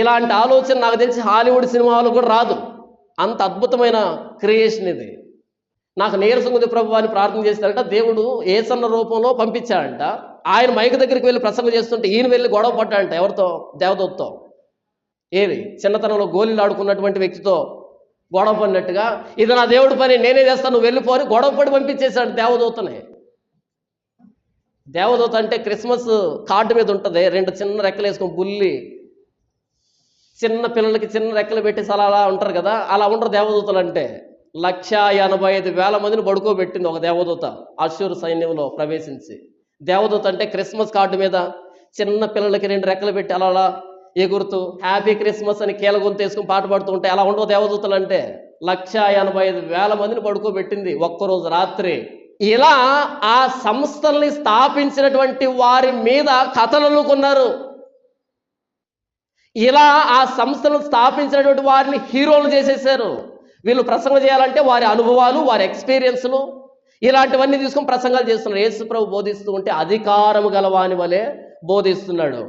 ఇలాంటి ఆలోచన నాకు తెలిసి హాలీవుడ్ సినిమాలో కూడా రాదు. అంత అద్భుతమైన క్రియేషన్ ఇది. నాకు నీరసం ఉంది ప్రభు అని ప్రార్థన చేస్తారంట. దేవుడు ఏసన్న రూపంలో పంపించాడంట. ఆయన మైక్ దగ్గరికి వెళ్ళి ప్రసంగం చేస్తుంటే ఈయన వెళ్ళి గొడవ పడ్డాడంట. ఎవరితో? దేవదూతతో. ఏది? చిన్నతనంలో గోళీలు ఆడుకున్నటువంటి వ్యక్తితో గొడవ పడినట్టుగా, ఇది నా దేవుడి పని, నేనే చేస్తాను, నువ్వు వెళ్ళిపోని గొడవ పడి పంపించేశాడు దేవదూతని. దేవదూత అంటే క్రిస్మస్ కార్డు మీద ఉంటుంది, 2 చిన్న రెక్కలు వేసుకొని బుల్లి, చిన్న పిల్లలకి చిన్న రెక్కలు పెట్టేసి అలా ఉంటారు కదా, అలా ఉండరు దేవదూతలు అంటే. 185,000 మందిని పడుకోబెట్టింది ఒక దేవదూత అష్షూరు సైన్యంలో ప్రవేశించి. దేవదూత అంటే క్రిస్మస్ కార్డు మీద చిన్న పిల్లలకి 2 రెక్కలు పెట్టి అలా ఎగురుతూ హ్యాపీ క్రిస్మస్ అని కీల గొంతు వేసుకుని పాట పాడుతూ ఉంటాయి. అలా ఉండవు దేవదూతలు అంటే. 185,000 మందిని పడుకోబెట్టింది ఒక్కరోజు రాత్రి. ఇలా ఆ సంస్థల్ని స్థాపించినటువంటి వారి మీద కథలు అల్లుకున్నారు. ఇలా ఆ సంస్థలను స్థాపించినటువంటి వారిని హీరోలు చేసేసారు. వీళ్ళు ప్రసంగం చేయాలంటే వారి అనుభవాలు, వారి ఎక్స్పీరియన్స్లు ఇలాంటివన్నీ తీసుకొని ప్రసంగాలు చేస్తున్నారు. యేసు ప్రభు బోధిస్తూ ఉంటే అధికారము గలవాని వలె బోధిస్తున్నాడు.